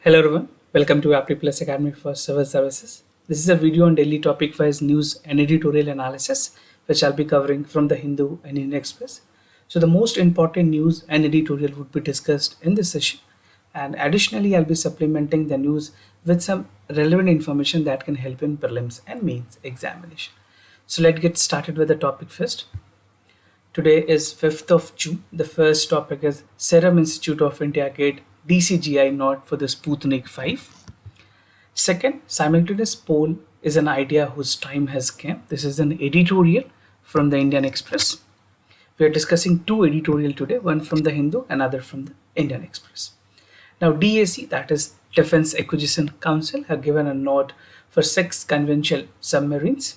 Hello everyone, welcome to Apti Plus Academy for Civil Services. This is a video on daily topic-wise news and editorial analysis, which I'll be covering from the Hindu and Indian Express. So the most important news and editorial would be discussed in this session, and additionally, I'll be supplementing the news with some relevant information that can help in prelims and mains examination. So let's get started with the topic first. Today is 5th of June. The first topic is Serum Institute of India get DCGI nod for the Sputnik 5. Second, simultaneous poll is an idea whose time has come. This is an editorial from the Indian Express. We are discussing two editorial today, one from the Hindu, another from the Indian Express. Now DAC, that is Defense Acquisition Council, have given a nod for 6 conventional submarines.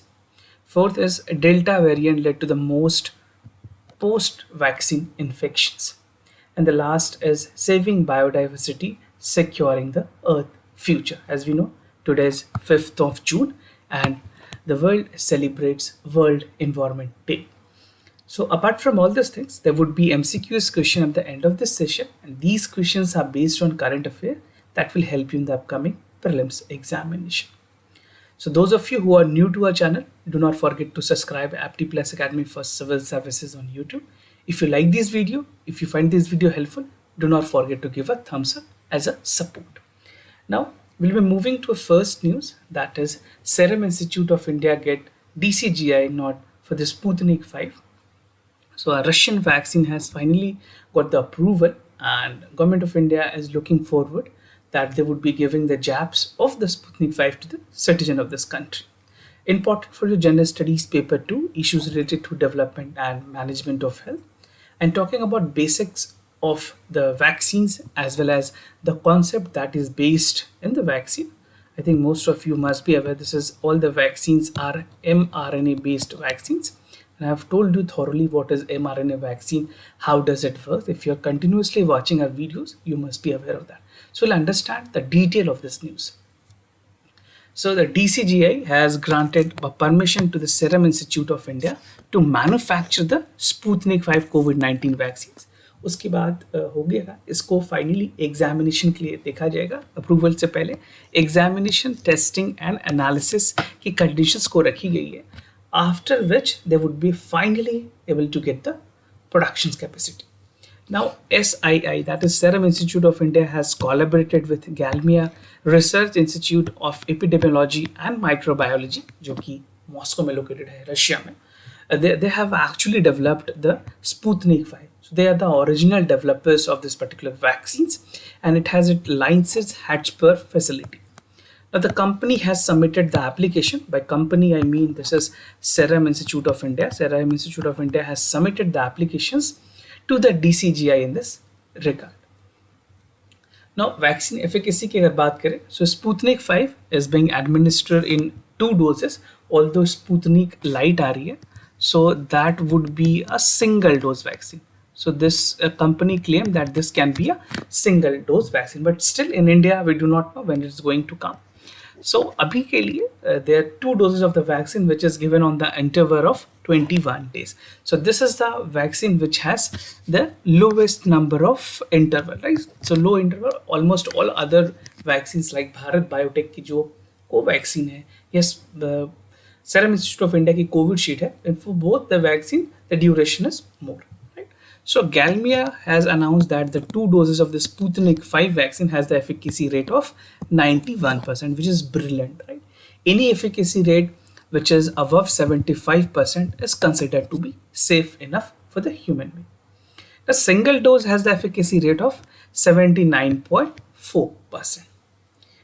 Fourth is Delta variant led to the most post-vaccine infections. And the last is saving biodiversity, securing the earth future. As we know, today is 5th of June and the world celebrates World Environment Day. So apart from all these things, there would be MCQs question at the end of this session, and these questions are based on current affairs that will help you in the upcoming prelims examination. So those of you who are new to our channel, do not forget to subscribe Apti Plus Academy for Civil Services on YouTube. If you like this video, if you find this video helpful, do not forget to give a thumbs up as a support. Now, we'll be moving to a first news, that is Serum Institute of India get DCGI nod for the Sputnik 5. So a Russian vaccine has finally got the approval, and Government of India is looking forward that they would be giving the jabs of the Sputnik 5 to the citizen of this country. Important for your General Studies Paper 2, issues related to development and management of health, and talking about basics of the vaccines as well as the concept that is based in the vaccine. I think most of you must be aware this is all the vaccines are mRNA based vaccines. And I have told you thoroughly what is mRNA vaccine, how does it work. If you're continuously watching our videos, you must be aware of that. So you'll understand the detail of this news. So the DCGI has granted a permission to the Serum Institute of India to manufacture the Sputnik 5 COVID-19 vaccines. उसके बाद हो गया इसको finally examination के लिए देखा जाएगा. Approval से पहले एग्जामिनेशन, टेस्टिंग एंड एनालिसिस की कंडीशंस को रखी गई है, after which they would be finally able to get the production capacity. Now SII, that is Serum Institute of India, has collaborated with Galmia Research Institute of Epidemiology and Microbiology, जो कि Moscow में located है, Russia में. They have actually developed the Sputnik 5. So they are the original developers of this particular vaccines, and it has its License Hatchper facility. Now the company has submitted the application. By company, I mean this is Serum Institute of India. Serum Institute of India has submitted the applications to the DCGI in this regard. Now vaccine efficacy की अगर बात करें, so Sputnik 5 is being administered in 2 doses, although Sputnik Light आ रही है, so that would be a single dose vaccine. So this company claimed that this can be a single dose vaccine, but still in India we do not know when it's going to come. So अभी के लिए there are 2 doses of the vaccine which is given on the interval of 21 days. So this is the vaccine which has the lowest number of interval, right? So low interval, almost all other vaccines like Bharat Biotech की जो Covaxin है, yes, the Serum Institute of India की Covishield है, and for both the vaccine the duration is more. So Galmia has announced that the 2 doses of the Sputnik 5 vaccine has the efficacy rate of 91%, which is brilliant, right? Any efficacy rate which is above 75% is considered to be safe enough for the human being. The single dose has the efficacy rate of 79.4%.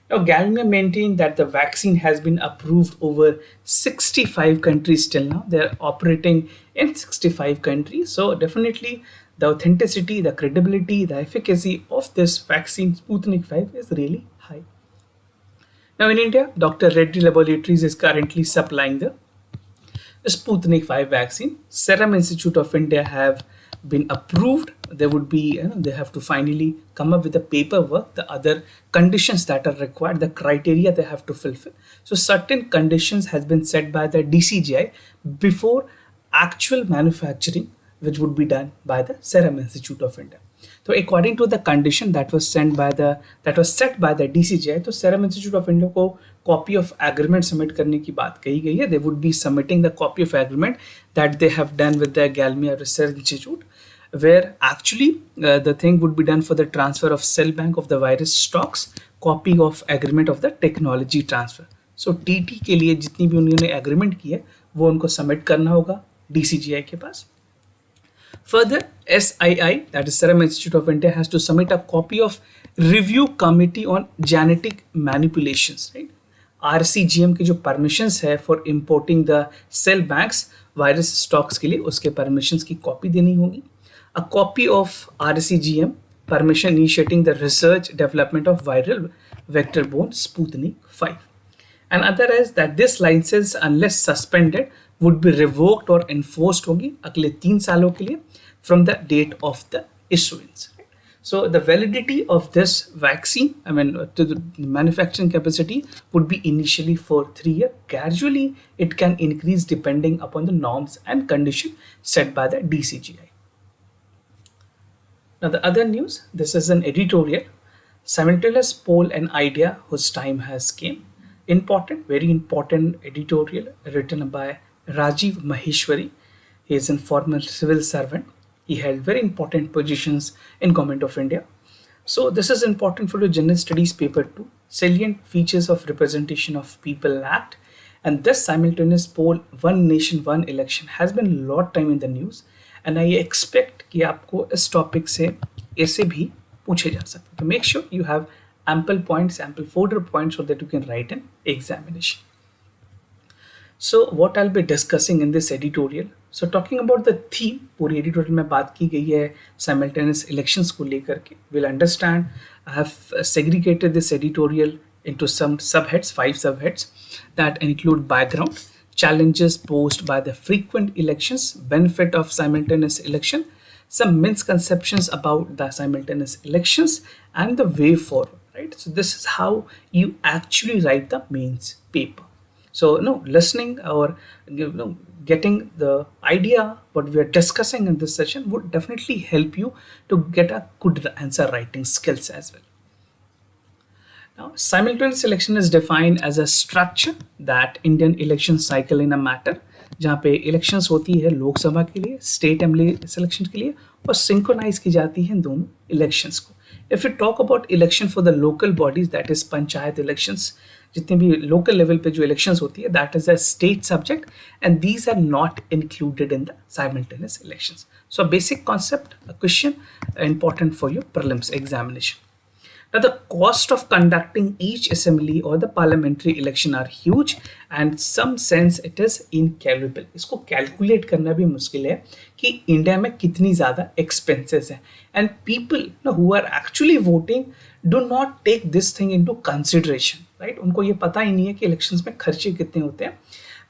Now, Galmia maintained that the vaccine has been approved over 65 countries till now. They are operating in 65 countries. So definitely the authenticity, the credibility, the efficacy of this vaccine Sputnik 5 is really high. Now in India, Dr. Reddy Laboratories is currently supplying the Sputnik 5 vaccine. Serum Institute of India have been approved. There would be, they have to finally come up with the paperwork, the other conditions that are required, the criteria they have to fulfill. So certain conditions has been set by the DCGI before actual manufacturing which would be done by the Serum Institute of India. So according to the condition that was set by the DCGI, तो Serum Institute of India को copy of agreement submit करने की बात कही गई है. They would be submitting the copy of agreement that they have done with the Galmia Research Institute, where actually the thing would be done for the transfer of cell bank of the virus stocks, copy of agreement of the technology transfer. So TT के लिए जितनी भी उन्होंने agreement की है वो उनको submit करना होगा DCGI के पास. Further, SII, that is Serum Institute of India, has to submit a copy of Review Committee on Genetic Manipulations, right? RCGM की जो permissions है for importing the cell banks virus stocks के लिए, उसके permissions की copy देनी होगी. A copy of RCGM permission initiating the research development of viral vector-borne Sputnik 5. And other is that this license, unless suspended, would be revoked or enforced होगी अगले 3 सालों के लिए from the date of the issuance. So the validity of this vaccine, to the manufacturing capacity, would be initially for 3 years. Gradually, it can increase depending upon the norms and condition set by the DCGI. Now the other news, this is an editorial. Simultaneous poll and idea whose time has came. Important, very important editorial written by Rajiv Maheshwari. He is a former civil servant. He held very important positions in Government of India. So this is important for the General Studies paper 2. Salient features of Representation of People Act. And this simultaneous poll, One Nation, One Election, has been a lot time in the news. And I expect कि आपको इस topic से ऐसे भी पूछे जा सकते. So make sure you have ample points, ample folder points so that you can write an examination. So what I'll be discussing in this editorial. So talking about the theme, पूरी editorial में बात की गई है simultaneous elections को लेकर के. We'll understand. I have segregated this editorial into some subheads, 5 subheads that include background, challenges posed by the frequent elections, benefit of simultaneous election, some misconceptions about the simultaneous elections, and the way forward. Right. So this is how you actually write the mains paper. So listening or getting the idea what we are discussing in this session would definitely help you to get a good answer writing skills as well. Now, simultaneous election is defined as a structure that Indian election cycle in a matter जहाँ पे elections होती है लोकसभा के लिए, state assembly elections के लिए और synchronize की जाती है दोनों elections को. If we talk about election for the local bodies, that is panchayat elections, जितने भी local level पे जो elections होती है, that is a state subject, and these are not included in the simultaneous elections. So a basic concept, a question important for your prelims examination. Now the cost of conducting each assembly or the parliamentary election are huge and some sense it is incalculable. इसको calculate करना भी मुश्किल है कि India में कितनी ज़्यादा expenses है and people who are actually voting do not take this thing into consideration, right? उनको ये पता ही नहीं है कि elections में खर्चे कितने होते हैं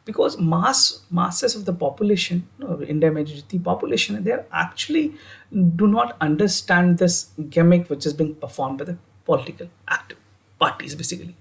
because masses of the population, India में जो जितनी population है, they are actually do not understand this gimmick which is being performed by the political active parties basically.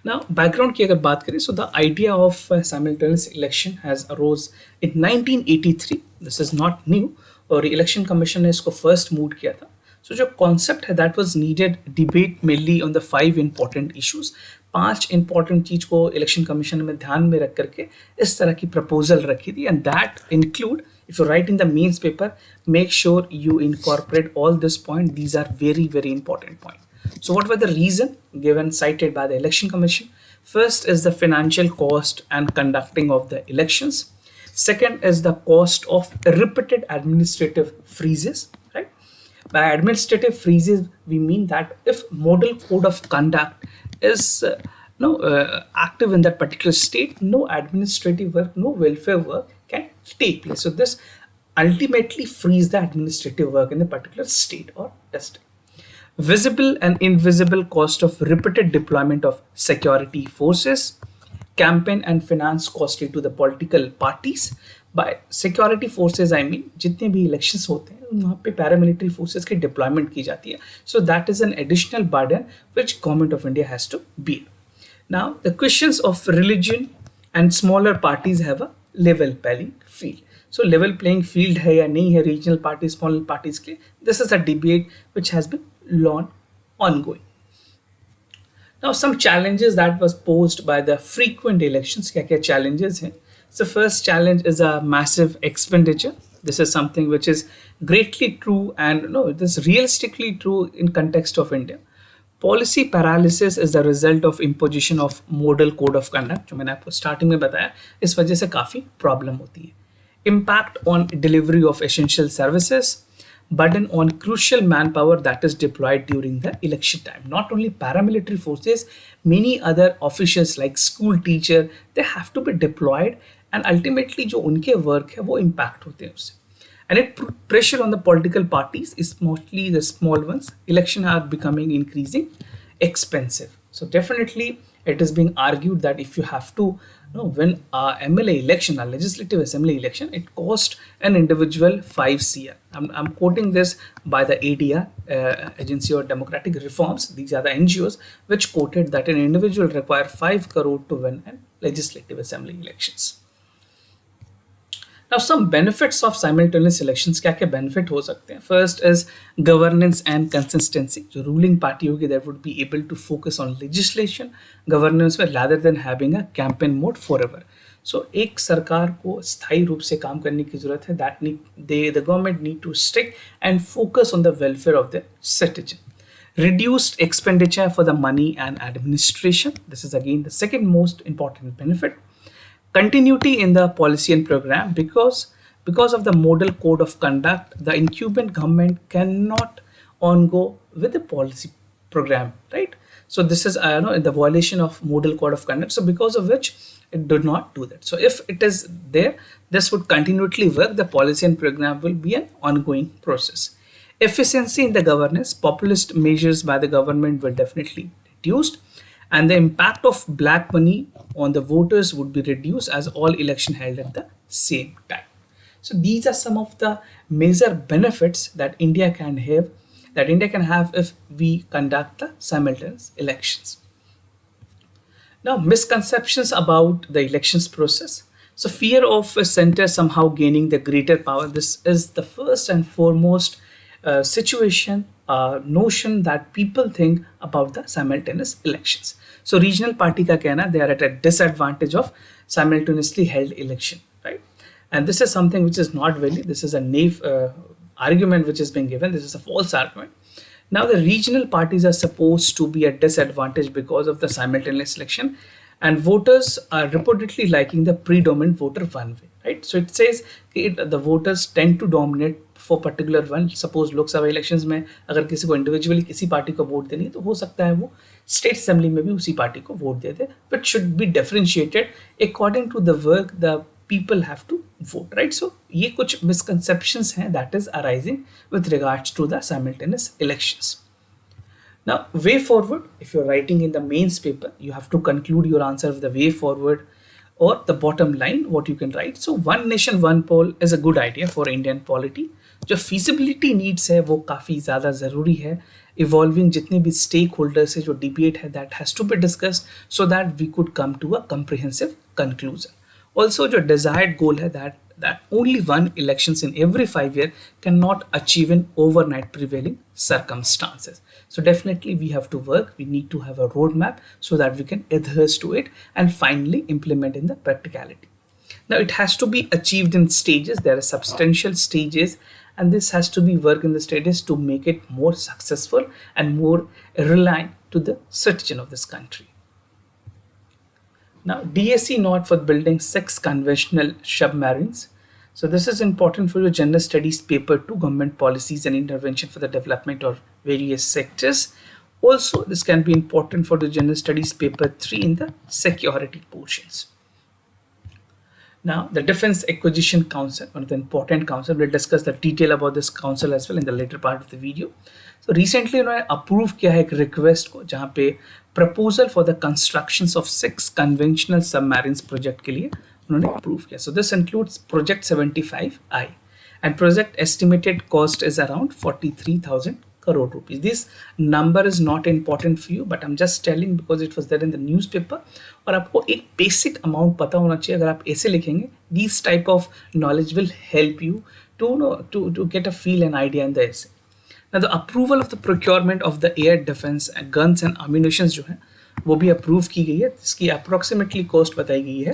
Now background की अगर बात करें, so the idea of simultaneous election has arose in 1983. This is not new और election commission ने इसको first move किया था. So जो concept है that was needed debate mainly on the 5 important issues. 5 important चीज को election commission में ध्यान में रख करके इस तरह की proposal रखी थी and that include, if you write in the mains paper, make sure you incorporate all this point. These are very, very important points. So what were the reason given cited by the election commission? First is the financial cost and conducting of the elections. Second is the cost of repeated administrative freezes, right? By administrative freezes, we mean that if model code of conduct is active in that particular state, no administrative work, no welfare work can take place. So this ultimately frees the administrative work in the particular state or district. Visible and invisible cost of repeated deployment of security forces, campaign and finance costly to the political parties. By security forces I mean जितने भी elections होते हैं वहाँ पे paramilitary forces की deployment की जाती है. So that is an additional burden which Government of India has to bear. Now the questions of religion and smaller parties have a level playing field. So level playing field है या नहीं है regional party small parties के लिए, this is a debate which has been long ongoing. Now, some challenges that was posed by the frequent elections. क्या क्या challenges हैं? So first challenge is a massive expenditure. This is something which is greatly true and no, it is realistically true in context of India. Policy paralysis is the result of imposition of model code of conduct. जो मैंने आपको starting में बताया, इस वजह से काफी problem होती है. Impact on delivery of essential services, burden on crucial manpower that is deployed during the election time. Not only paramilitary forces, many other officials like school teacher, they have to be deployed and ultimately जो उनके work है वो impact होते हैं उससे. And it pressure on the political parties is mostly the small ones. Election are becoming increasing expensive. So definitely it is being argued that if you have to win a MLA election, a legislative assembly election, it cost an individual 5 CR. I'm quoting this by the ADR, Agency of Democratic Reforms. These are the NGOs which quoted that an individual require 5 crore to win a legislative assembly elections. Now, some benefits of simultaneous elections. क्या क्या benefit हो सकते हैं? First is governance and consistency. जो ruling party होगी that would be able to focus on legislation, governance में rather than having a campaign mode forever. So एक सरकार को स्थायी रूप से काम करने की जरूरत है. The government need to stick and focus on the welfare of the citizen. Reduced expenditure for the money and administration. This is again the second most important benefit. Continuity in the policy and program, because of the model code of conduct, the incumbent government cannot on go with the policy program, right? So this is the violation of model code of conduct, so because of which it did not do that. So if it is there, this would continually work. The policy and program will be an ongoing process. Efficiency in the governance, populist measures by the government will definitely reduced, and the impact of black money on the voters would be reduced as all election held at the same time. So these are some of the major benefits that India can have if we conduct the simultaneous elections. Now, misconceptions about the elections process. So fear of a center somehow gaining the greater power. This is the first and foremost notion that people think about the simultaneous elections. So regional party ka कहना, they are at a disadvantage of simultaneously held election, right? And this is something which is not valid. This is a naive argument which is being given. This is a false argument. Now the regional parties are supposed to be at disadvantage because of the simultaneous election, and voters are reportedly liking the predominant voter one way, right? So it says the voters tend to dominate for particular one. Suppose Lok Sabha elections में अगर किसी को individually किसी party को vote देनी है तो हो सकता है वो स्टेट असेंबली में भी उसी पार्टी को वोट दे दे, but should be differentiated according to the work the people have to vote, right? So ये कुछ misconceptions हैं that is arising with regards to the simultaneous elections. Now, way forward, if you're writing in the mains paper, you have to conclude your answer with the way forward or the bottom line, what you can write. So one nation, one poll is a good idea for Indian polity. जो feasibility needs है वो काफ़ी ज़्यादा ज़रूरी है. Evolving जितने भी stakeholders है जो debate है that has to be discussed so that we could come to a comprehensive conclusion. Also, जो desired goal है that only one elections in every 5 years cannot achieve in overnight prevailing circumstances. So definitely we have to work. We need to have a roadmap so that we can adhere to it and finally implement in the practicality. Now it has to be achieved in stages. There are substantial stages, and this has to be work in the stages to make it more successful and more reliant to the citizen of this country. Now, DSC node for building 6 conventional submarines. So this is important for your general studies paper 2, government policies and intervention for the development of various sectors. Also, this can be important for the general studies paper 3 in the security portions. Now, the Defense Acquisition Council, one of the important council, we'll discuss the detail about this council as well in the later part of the video. So recently उन्होंने approve किया है एक request को जहाँ पे proposal for the constructions of 6 conventional submarines project के लिए उन्होंने अप्रूव किया. So this includes project 75I and project estimated cost is around 43,000 crore rupees. This number is not important for you, but I'm just telling because it was there in the newspaper. और आपको एक basic amount पता होना चाहिए. अगर आप ऐसे लिखेंगे, these type of knowledge will help you to know to get a feel and idea in the essay. Now the approval of the procurement of the air defense and guns and ammunition जो है वो भी approve की गई है, जिसकी approximately cost बताई गई है,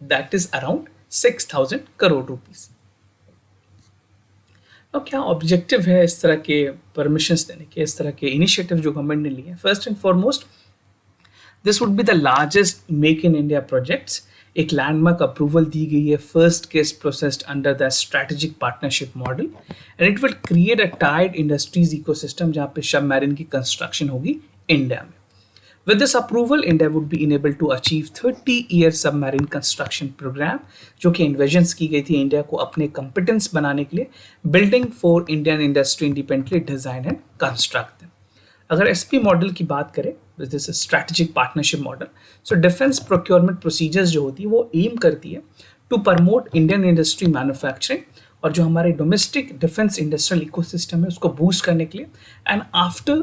that is around 6,000 crore rupees. अब क्या ऑब्जेक्टिव है इस तरह के परमिशंस देने के, इस तरह के इनिशिएटिव जो गवर्नमेंट ने लिए? First and foremost, this would be the largest make in India projects. एक लैंडमार्क अप्रूवल दी गई है, first case processed under the strategic partnership model, and it will create a tied industries ecosystem जहाँ पे submarine की construction होगी India में. With this approval, India would be enabled to achieve 30-year submarine construction program, जो कि envisions की गई थी इंडिया को अपने competence बनाने के लिए, building for Indian industry independently design and construct them. अगर SP मॉडल की बात करें, this is a strategic partnership model, so defense procurement procedures जो होती है वो aim करती है to promote Indian industry manufacturing और जो हमारे domestic defense industrial ecosystem है उसको boost करने के लिए. And after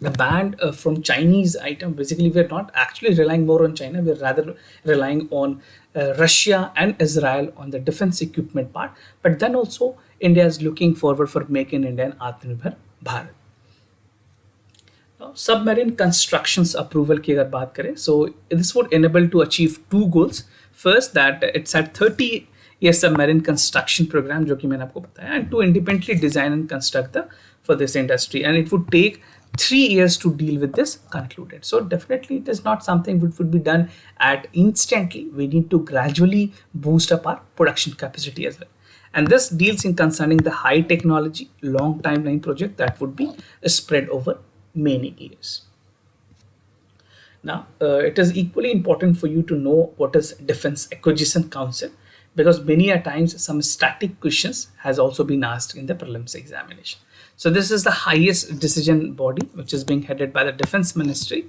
the ban from Chinese item, basically we're not actually relying more on China, we're rather relying on Russia and Israel on the defense equipment part, but then also India is looking forward for Make in India and Atmanirbhar Bharat. Now, submarine constructions approval की अगर बात करें, so this would enable to achieve two goals. First, that it's at 30-year submarine construction program जो कि मैंने आपको बताया, and to independently design and construct for this industry, and it would take 3 years to deal with this concluded. So definitely it is not something which would be done at instantly. We need to gradually boost up our production capacity as well. And this deals in concerning the high technology, long timeline project that would be spread over many years. Now, it is equally important for you to know what is Defense Acquisition Council, because many a times some static questions has also been asked in the prelims examination. So this is the highest decision body which is being headed by the Defense Ministry,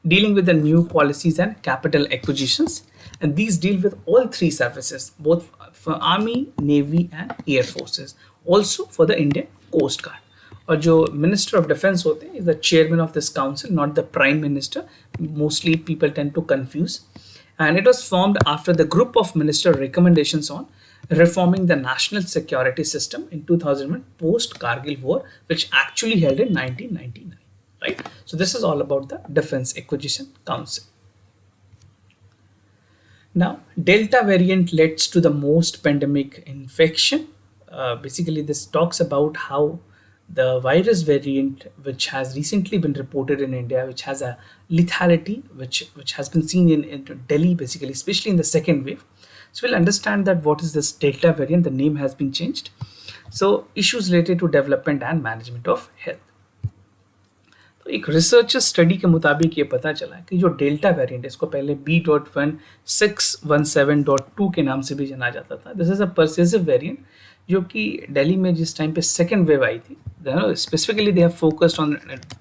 dealing with the new policies and capital acquisitions, and these deal with all three services, both for Army, Navy and Air Forces, also for the Indian Coast Guard. और जो Minister of Defense होते हैं is the chairman of this council, not the Prime Minister. Mostly people tend to confuse. And it was formed after the group of minister recommendations on reforming the national security system in 2001 post-Kargil war, which actually held in 1999, right? So this is all about the Defense Acquisition Council. Now, Delta variant leads to the most pandemic infection. Basically, this talks about how the virus variant, which has recently been reported in India, which has a lethality, which has been seen in Delhi, basically, especially in the second wave. So we'll understand that what is this Delta variant, the name has been changed. So issues related to development and management of health. तो एक research study के मुताबिक ये पता चला कि जो delta variant, इसको पहले B.1.617.2 के नाम से भी जाना जाता था. दिस इज अ परसिस्टिव वेरिएंट जो कि दिल्ली में जिस टाइम पे सेकेंड वेव आई थी, specifically they have focused on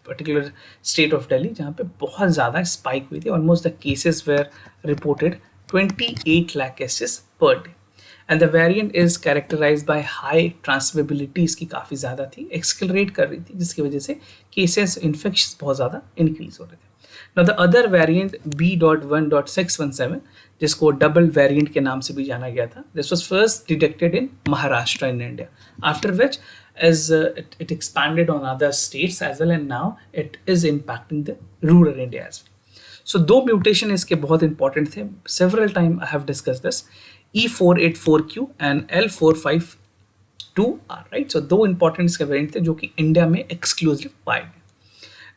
particular state of Delhi जहाँ पे बहुत ज़्यादा स्पाइक हुई थी. Almost the cases were reported 28 lakh cases per day. And the variant is characterised by high transmissibility, इसकी काफ़ी ज़्यादा थी, एक्सकलरेट कर रही थी, जिसकी वजह से केसेस इन्फेक्शन बहुत ज़्यादा इंक्रीज हो रहे थे. Now the other variant B.1.617, जिसको डबल वेरिएंट के नाम से भी जाना गया था, this was first detected in Maharashtra in India, after which as it expanded on other states as well, and now it is impacting the rural India as well. So दो mutation इसके बहुत इंपॉर्टेंट थे. Several time I have discussed this, E484Q and L452R, right? So दो important इसके variant थे जो कि India में एक्सक्लूसिव पाए गए.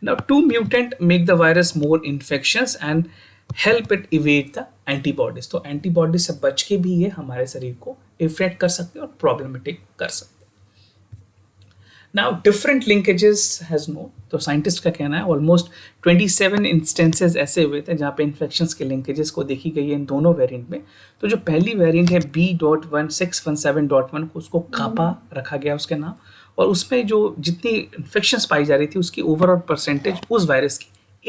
Now two mutant make the virus more infectious and help it evade the antibodies. तो एंटीबॉडीज से बच के भी ये हमारे शरीर को इफेक्ट कर सकते हैं और प्रॉब्लमेटिक कर सकते हैं. Now different linkages has no, तो साइंटिस्ट का कहना है ऑलमोस्ट 27 इंस्टेंसेस ऐसे हुए थे जहाँ पे इन्फेक्शंस के लिंकेजेस को देखी गई है इन दोनों वेरिएंट में. तो जो पहली वेरिएंट है B.1.617.1 को उसको कापा रखा गया उसके नाम, और उसमें जो जितनी इन्फेक्शंस पाई जा रही थी उसकी ओवरऑल परसेंटेज उस वायरस की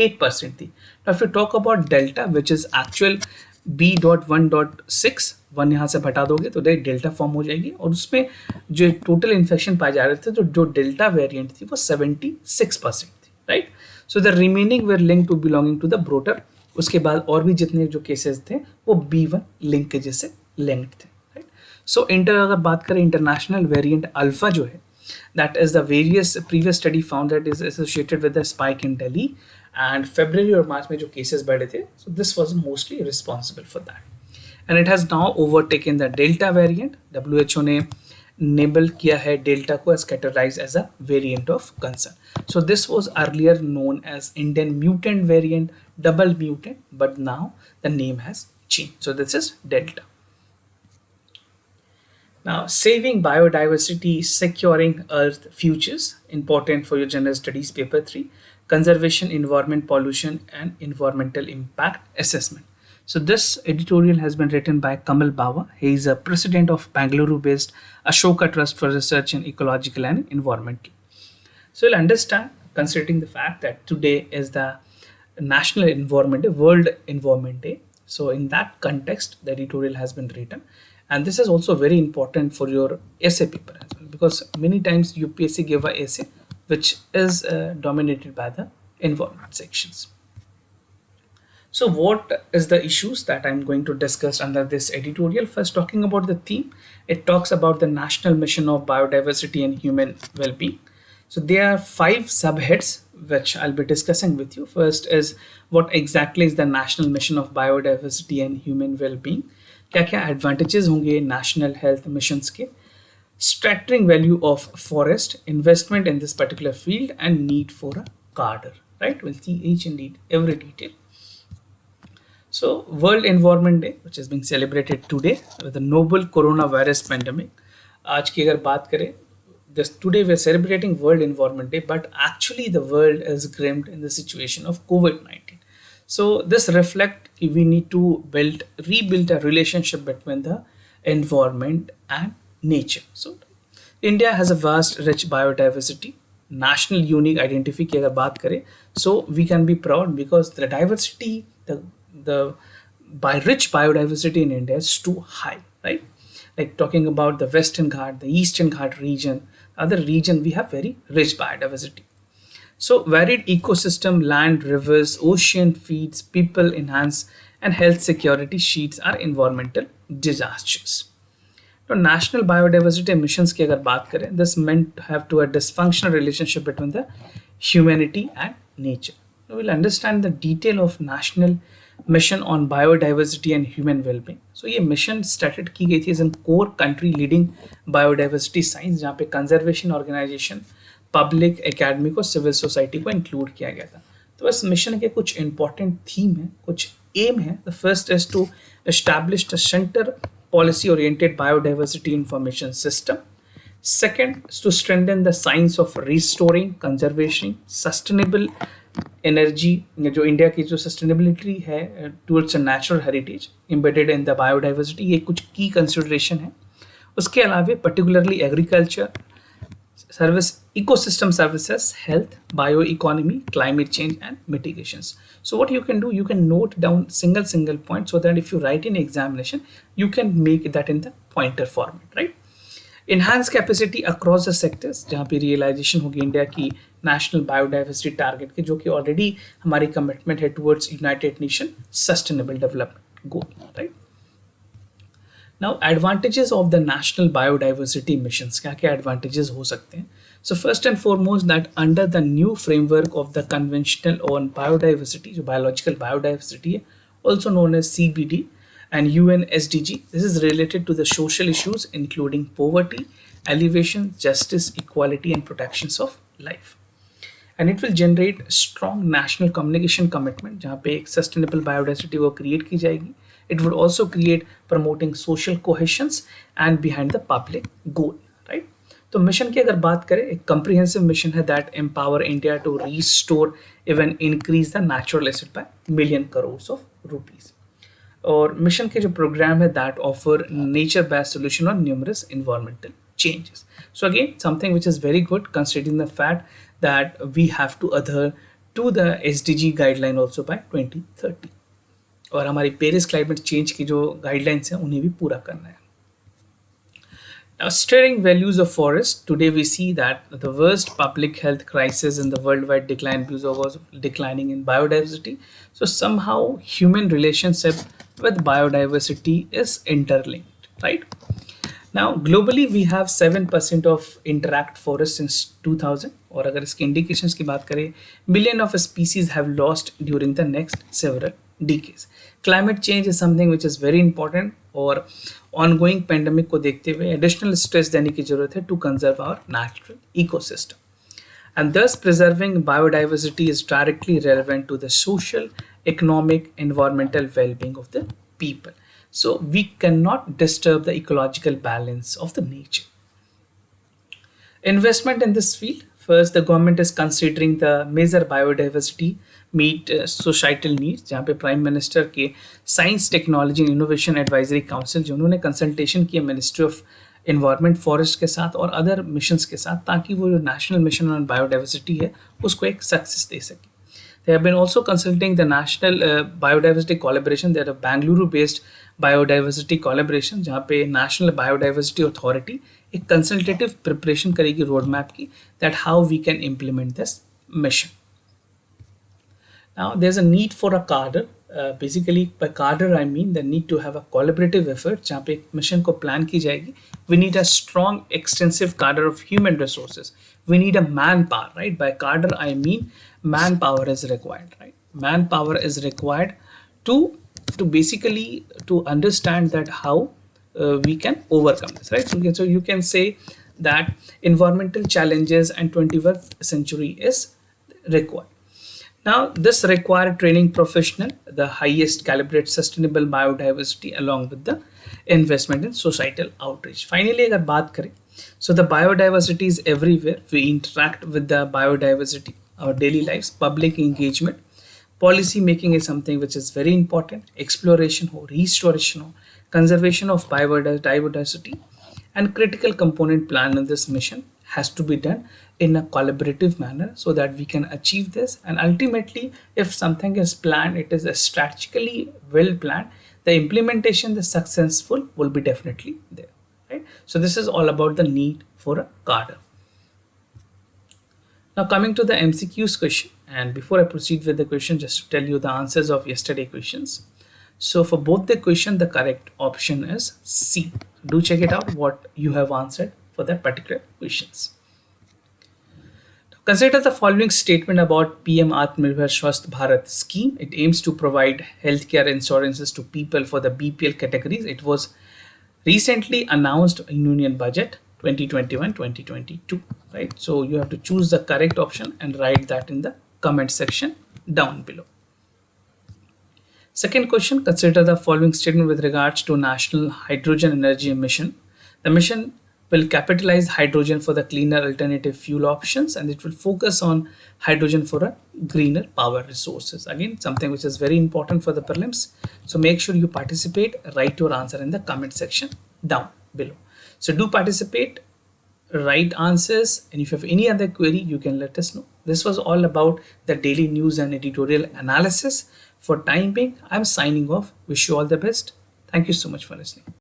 8% थी. Now if you talk about Delta, which is actual B.1.6 one यहाँ से हटा दोगे तो डेल्टा फॉर्म हो जाएगी, और उसमें जो टोटल इन्फेक्शन पाए जा रहे थे तो जो डेल्टा वेरिएंट थी वो 76% थी, right. So the remaining were link to belonging to the broader. उसके बाद और भी जितने जो केसेस थे वो B1 लिंकेज से लिंक्ड थे, राइट. सो अगर बात करें इंटरनेशनल वेरिएंट अल्फा जो है, that is the various previous study found that is associated with the spike in Delhi, and February और March में जो cases बढ़े थे, so this was mostly responsible for that, and it has now overtaken the Delta variant. WHO ने label किया है Delta को as categorized as a variant of concern. So this was earlier known as Indian mutant variant, double mutant, but now the name has changed. So this is Delta. Now, saving biodiversity, securing Earth futures, important for your general studies paper 3, conservation, environment, pollution, and environmental impact assessment. So this editorial has been written by Kamal Bawa. He is a president of Bangalore-based Ashoka Trust for Research in Ecological and Environmental. So you'll understand, considering the fact that today is the National Environment Day, World Environment Day. So in that context, the editorial has been written. And this is also very important for your essay paper as well, because many times UPSC give a essay which is dominated by the environment sections. So what is the issues that I'm going to discuss under this editorial? First, talking about the theme, it talks about the National Mission of Biodiversity and Human Well-being. So there are 5 subheads which I'll be discussing with you. First is what exactly is the National Mission of Biodiversity and Human Well-being. क्या क्या advantages होंगे national Health Missions के, structuring value of forest, investment in this particular field and need for a cadre, right. Will see each and every detail. So World Environment Day, which is being celebrated today with the novel coronavirus pandemic. आज की अगर बात करें, this today we are celebrating World Environment Day, but actually the world is grimmed in the situation of COVID-19. So this reflect we need to rebuild a relationship between the environment and nature. So India has a vast, rich biodiversity, national unique identity की अगर बात करें, so we can be proud because the diversity, the by rich biodiversity in India is too high, right? Like talking about the Western Ghat, the Eastern Ghat region, other region, we have very rich biodiversity. So varied ecosystem, land, rivers, ocean feeds, people enhance, and health security sheets are environmental disasters. Now, national biodiversity missions की अगर बात करें, this meant to have to a dysfunctional relationship between the humanity and nature. We will understand the detail of national mission on biodiversity and human well-being. So ये mission started की गई थी as a core country leading biodiversity science, जहाँ पे conservation organization, public, academic और civil society को include किया गया था. तो इस मिशन के कुछ इंपॉर्टेंट थीम है, कुछ एम है. The first is to establish the centre policy oriented biodiversity information system. Second is to strengthen the science of restoring, conservation, sustainable energy, जो इंडिया की जो सस्टेनेबिलिटी है towards a natural heritage embedded in the biodiversity, ये कुछ की consideration है. उसके अलावा particularly agriculture service, ecosystem services, health, bioeconomy, climate change, and mitigations. So what you can do, you can note down single point so that if you write in examination, you can make that in the pointer format, right? Enhance capacity across the sectors, जहाँ पे realization होगी India की national biodiversity target के, जो कि already हमारी commitment है towards United Nations Sustainable Development Goal, right? Now advantages of the national biodiversity missions, क्या क्या advantages हो सकते हैं? So first and foremost that under the new framework of the conventional on biodiversity, जो biological biodiversity है, also known as CBD and UN SDG, this is related to the social issues including poverty, elevation, justice, equality and protections of life. And it will generate strong national communication commitment, जहाँ पे एक sustainable biodiversity वो create की जाएगी. It would also create promoting social cohesions and behind the public goal, right? तो mission की अगर बात करें, एक comprehensive mission है that empower India to restore even increase the natural asset by million crores of rupees. और mission के जो प्रोग्राम है that offer nature based solution on numerous environmental changes. So again, something which is very good considering the fact that we have to adhere to the SDG guideline also by 2030. और हमारी Paris climate change की जो guidelines हैं उन्हें भी पूरा करना है. Now, steering values of forest, today we see that the worst public health crisis in the worldwide decline because of declining in biodiversity. So somehow human relationship with biodiversity is interlinked, right? Now, globally, we have 7% of interact forest since 2000. और अगर इसके indications की बात करें, million of species have lost during the next several decades. Climate change is something which is very important और ongoing pandemic को देखते हुए additional stress देने की जरूरत है to conserve our natural ecosystem. And thus preserving biodiversity is directly relevant to the social, economic, environmental well-being of the people. So we cannot disturb the ecological balance of the nature. Investment in this field. First, the government is considering the major biodiversity meet societal needs, जहाँ पे prime minister के science technology innovation advisory council जो उन्होंने consultation किया ministry of environment forest के साथ और other missions के साथ, ताकि वो जो नेशनल मिशन ऑन बायोडाइवर्सिटी है उसको एक सक्सेस दे सके. They have been also consulting the national biodiversity collaboration. They are a Bangalore-based biodiversity collaboration जहाँ पे National Biodiversity Authority एक consultative preparation करेगी roadmap की that how we can implement this mission. Now there's a need for a cadre. Basically by cadre I mean the need to have a collaborative effort जहाँ पे एक mission को plan की जाएगी. We need a strong extensive cadre of human resources. We need a manpower, right? By cadre I mean manpower is required, right? Manpower is required to basically to understand that how we can overcome this, right? So you can say that environmental challenges and 21st century is required. Now this required training professional, the highest calibrated sustainable biodiversity along with the investment in societal outreach. Finally अगर बात करें, so the biodiversity is everywhere. We interact with the biodiversity, our daily lives, public engagement, policy making is something which is very important. Exploration ho, restoration ho, conservation of biodiversity, and critical component plan in this mission has to be done in a collaborative manner so that we can achieve this. And ultimately, if something is planned, it is strategically well planned, the implementation, the successful will be definitely there, right? So this is all about the need for a cadre. Now coming to the MCQs question, and before I proceed with the question, just to tell you the answers of yesterday questions. So for both the question, the correct option is C. Do check it out what you have answered for that particular questions. Consider the following statement about PM Atmanirbhar Swasth Bharat scheme. It aims to provide healthcare insurances to people for the BPL categories. It was recently announced in Union Budget 2021-2022, right? So you have to choose the correct option and write that in the comment section down below. Second question, consider the following statement with regards to National Hydrogen Energy Mission. The mission will capitalize hydrogen for the cleaner alternative fuel options, and it will focus on hydrogen for a greener power resources. Again, something which is very important for the prelims. So make sure you participate, write your answer in the comment section down below. So do participate, write answers, and if you have any other query, you can let us know. This was all about the daily news and editorial analysis. For time being, I'm signing off. Wish you all the best. Thank you so much for listening.